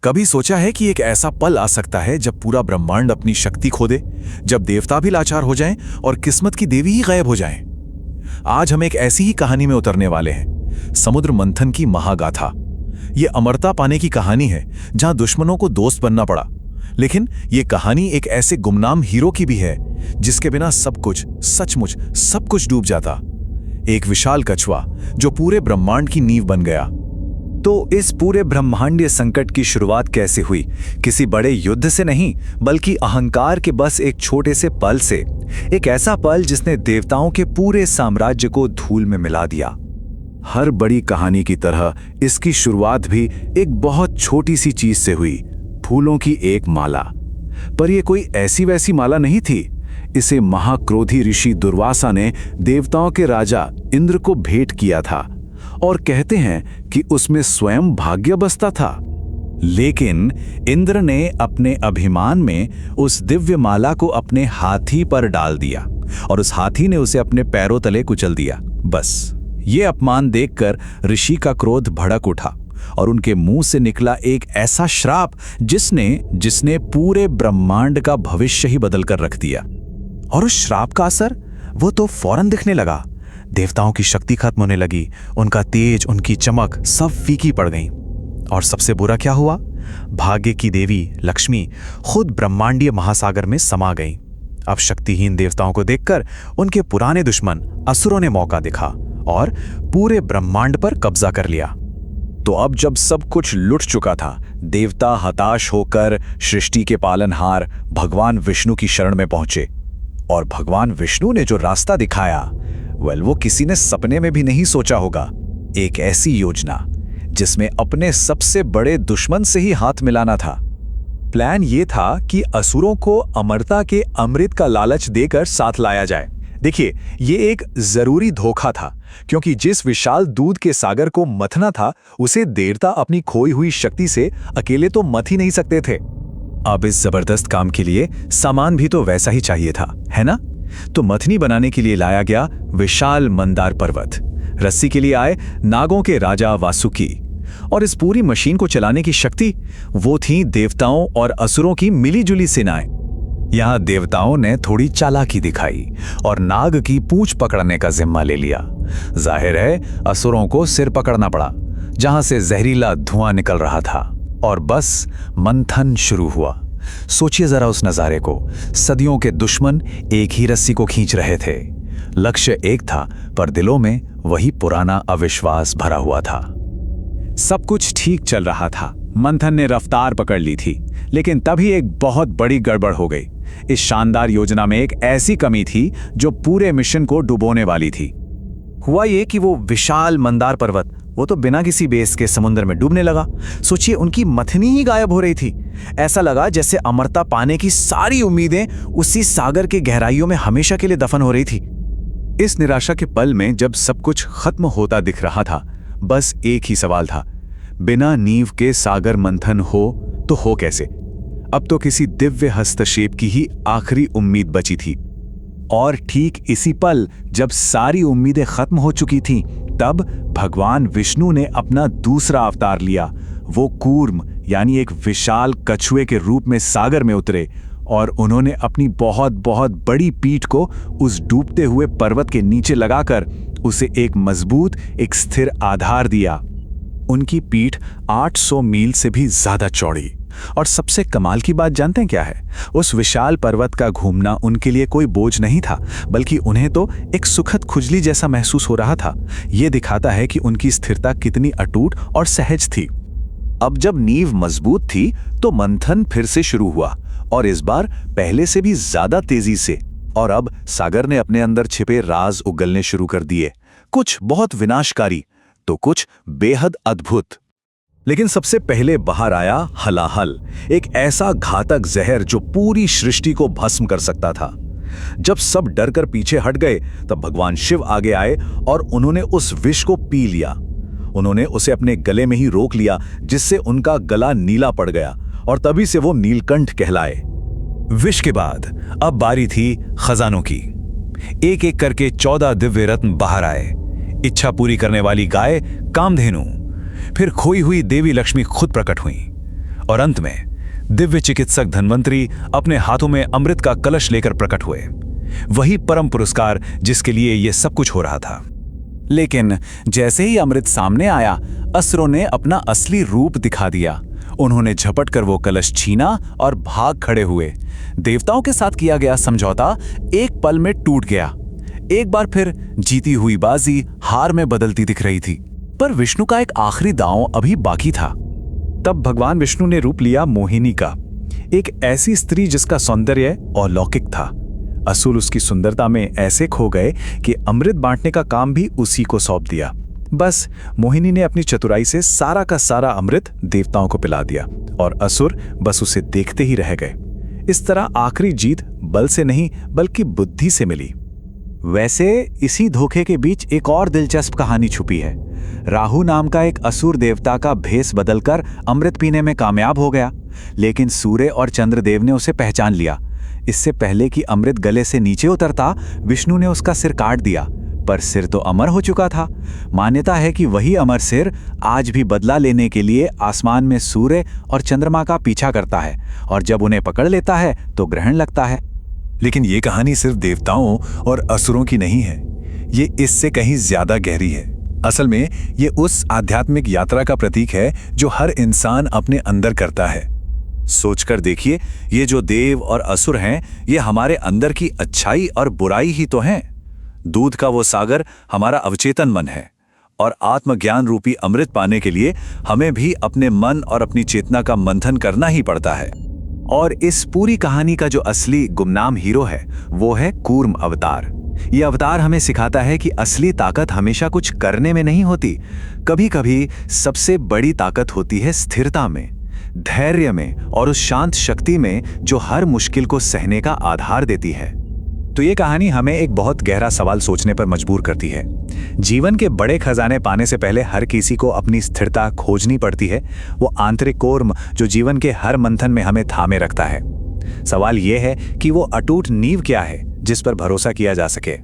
कभी सोचा है कि एक ऐसा पल आ सकता है जब पूरा ब्रह्मांड अपनी शक्ति खो दे, जब देवता भी लाचार हो जाएं और किस्मत की देवी ही गायब हो जाएं? आज हम एक ऐसी ही कहानी में उतरने वाले हैं, समुद्र मंथन की महागाथा। ये अमरता पाने की कहानी है जहां दुश्मनों को दोस्त बनना पड़ा, लेकिन ये कहानी एक ऐसे गुमनाम हीरो की भी है जिसके बिना सब कुछ, सचमुच सब कुछ डूब जाता। एक विशाल कछुआ जो पूरे ब्रह्मांड की नींव बन गया। तो इस पूरे ब्रह्मांडीय संकट की शुरुआत कैसे हुई? किसी बड़े युद्ध से नहीं, बल्कि अहंकार के बस एक छोटे से पल से। एक ऐसा पल जिसने देवताओं के पूरे साम्राज्य को धूल में मिला दिया। हर बड़ी कहानी की तरह इसकी शुरुआत भी एक बहुत छोटी सी चीज से हुई, फूलों की एक माला। पर यह कोई ऐसी वैसी माला नहीं थी। इसे महाक्रोधी ऋषि दुर्वासा ने देवताओं के राजा इंद्र को भेंट किया था और कहते हैं कि उसमें स्वयं भाग्य बसता था। लेकिन इंद्र ने अपने अभिमान में उस दिव्य माला को अपने हाथी पर डाल दिया और उस हाथी ने उसे अपने पैरों तले कुचल दिया। बस ये अपमान देखकर ऋषि का क्रोध भड़क उठा और उनके मुंह से निकला एक ऐसा श्राप जिसने पूरे ब्रह्मांड का भविष्य ही बदल कर रख दिया। और उस श्राप का असर वो तो फौरन दिखने लगा। देवताओं की शक्ति खत्म होने लगी, उनका तेज, उनकी चमक सब फीकी पड़ गईं। और सबसे बुरा क्या हुआ? भाग्य की देवी लक्ष्मी खुद ब्रह्मांडीय महासागर में समा गईं। अब शक्तिहीन देवताओं को देखकर उनके पुराने दुश्मन असुरों ने मौका दिखा और पूरे ब्रह्मांड पर कब्जा कर लिया। तो अब जब सब कुछ लुट चुका था, देवता हताश होकर सृष्टि के पालनहार भगवान विष्णु की शरण में पहुंचे। और भगवान विष्णु ने जो रास्ता दिखाया, वो किसी ने सपने में भी नहीं सोचा होगा। एक ऐसी योजना जिसमें अपने सबसे बड़े दुश्मन से ही हाथ मिलाना था। प्लान ये था कि असुरों को अमरता के अमृत का लालच देकर साथ लाया जाए। देखिए, ये एक जरूरी धोखा था, क्योंकि जिस विशाल दूध के सागर को मथना था, उसे देवता अपनी खोई हुई शक्ति से अकेले तो मथ ही नहीं सकते थे। अब इस जबरदस्त काम के लिए सामान भी तो वैसा ही चाहिए था, है ना? तो मथनी बनाने के लिए लाया गया विशाल मंदार पर्वत। रस्सी के लिए आए नागों के राजा वासुकी। और इस पूरी मशीन को चलाने की शक्ति वो थी देवताओं और असुरों की मिलीजुली सेनाएं। यहां देवताओं ने थोड़ी चालाकी दिखाई और नाग की पूंछ पकड़ने का जिम्मा ले लिया। जाहिर है असुरों को सिर पकड़ना पड़ा, जहां से जहरीला धुआं निकल रहा था। और बस मंथन शुरू हुआ। सोचिए जरा उस नजारे को। सदियों के दुश्मन एक ही रस्सी को खींच रहे थे। लक्ष्य एक था, पर दिलों में वही पुराना अविश्वास भरा हुआ था। सब कुछ ठीक चल रहा था, मंथन ने रफ्तार पकड़ ली थी। लेकिन तभी एक बहुत बड़ी गड़बड़ हो गई। इस शानदार योजना में एक ऐसी कमी थी जो पूरे मिशन को डुबोने वाली थी। हुआ ये कि वो विशाल मंदार पर्वत, वो तो बिना किसी बेस के समुद्र में डूबने लगा। सोचिए, उनकी मथनी ही गायब हो रही थी। ऐसा लगा जैसे अमरता पाने की सारी उम्मीदें उसी सागर के गहराइयों में हमेशा के लिए दफन हो रही थी। इस निराशा के पल में जब सब कुछ खत्म होता दिख रहा था, बस एक ही सवाल था, बिना नींव के सागर मंथन हो तो हो कैसे? अब तो किसी दिव्य हस्तक्षेप की ही आखिरी उम्मीद बची थी। और ठीक इसी पल जब सारी उम्मीदें खत्म हो चुकी थीं, तब भगवान विष्णु ने अपना दूसरा अवतार लिया। वो कूर्म यानी एक विशाल कछुए के रूप में सागर में उतरे और उन्होंने अपनी बहुत बहुत बड़ी पीठ को उस डूबते हुए पर्वत के नीचे लगाकर उसे एक मजबूत, एक स्थिर आधार दिया। उनकी पीठ 800 मील से भी ज्यादा चौड़ी। और सबसे कमाल की बात जानते हैं क्या है? उस विशाल पर्वत का घूमना उनके लिए कोई बोझ नहीं था, बल्कि उन्हें तो एक सुखद खुजली जैसा महसूस हो रहा था। यह दिखाता है कि उनकी स्थिरता कितनी अटूट और सहज थी। अब जब नींव मजबूत थी तो मंथन फिर से शुरू हुआ, और इस बार पहले से भी ज्यादा तेजी से। और अब सागर ने अपने अंदर छिपे राज उगलने शुरू कर दिए। कुछ बहुत विनाशकारी तो कुछ बेहद अद्भुत। लेकिन सबसे पहले बाहर आया हलाहल, एक ऐसा घातक जहर जो पूरी सृष्टि को भस्म कर सकता था। जब सब डरकर पीछे हट गए, तब भगवान शिव आगे आए और उन्होंने उस विष को पी लिया। उन्होंने उसे अपने गले में ही रोक लिया, जिससे उनका गला नीला पड़ गया और तभी से वो नीलकंठ कहलाए। विष के बाद अब बारी थी खजानों की। एक एक करके 14 दिव्य रत्न बाहर आए। इच्छा पूरी करने वाली गाय कामधेनु, फिर खोई हुई देवी लक्ष्मी खुद प्रकट हुई और अंत में दिव्य चिकित्सक धन्वंतरी अपने हाथों में अमृत का कलश लेकर प्रकट हुए, वही परम पुरस्कार जिसके लिए यह सब कुछ हो रहा था। लेकिन जैसे ही अमृत सामने आया, असुरों ने अपना असली रूप दिखा दिया। उन्होंने झपट कर वो कलश छीना और भाग खड़े हुए। देवताओं के साथ किया गया समझौता एक पल में टूट गया। एक बार फिर जीती हुई बाजी हार में बदलती दिख रही थी। पर विष्णु का एक आखिरी दांव अभी बाकी था। तब भगवान विष्णु ने रूप लिया मोहिनी का, एक ऐसी स्त्री जिसका सौंदर्य अलौकिक था। असुर उसकी सुंदरता में ऐसे खो गए कि अमृत बांटने का काम भी उसी को सौंप दिया। बस मोहिनी ने अपनी चतुराई से सारा का सारा अमृत देवताओं को पिला दिया और असुर बस उसे देखते ही रह गए। इस तरह आखिरी जीत बल से नहीं बल्कि बुद्धि से मिली। वैसे इसी धोखे के बीच एक और दिलचस्प कहानी छुपी है। राहु नाम का एक असुर देवता का भेष बदलकर अमृत पीने में कामयाब हो गया, लेकिन सूर्य और चंद्रदेव ने उसे पहचान लिया। इससे पहले कि अमृत गले से नीचे उतरता, विष्णु ने उसका सिर काट दिया, पर सिर तो अमर हो चुका था। मान्यता है कि वही अमर सिर आज भी बदला लेने के लिए आसमान में सूर्य और चंद्रमा का पीछा करता है, और जब उन्हें पकड़ लेता है तो ग्रहण लगता है। लेकिन ये कहानी सिर्फ देवताओं और असुरों की नहीं है, ये इससे कहीं ज्यादा गहरी है। असल में ये उस आध्यात्मिक यात्रा का प्रतीक है जो हर इंसान अपने अंदर करता है। सोचकर देखिए, ये जो देव और असुर हैं, ये हमारे अंदर की अच्छाई और बुराई ही तो हैं। दूध का वो सागर हमारा अवचेतन मन है, और आत्मज्ञान रूपी अमृत पाने के लिए हमें भी अपने मन और अपनी चेतना का मंथन करना ही पड़ता है। और इस पूरी कहानी का जो असली गुमनाम हीरो है वो है कूर्म अवतार। ये अवतार हमें सिखाता है कि असली ताकत हमेशा कुछ करने में नहीं होती। कभी कभी सबसे बड़ी ताकत होती है स्थिरता में, धैर्य में और उस शांत शक्ति में जो हर मुश्किल को सहने का आधार देती है। तो ये कहानी हमें एक बहुत गहरा सवाल सोचने पर मजबूर करती है। जीवन के बड़े खजाने पाने से पहले हर किसी को अपनी स्थिरता खोजनी पड़ती है, वो आंतरिक कोर्म जो जीवन के हर मंथन में हमें थामे रखता है। सवाल ये है कि वो अटूट नींव क्या है जिस पर भरोसा किया जा सके।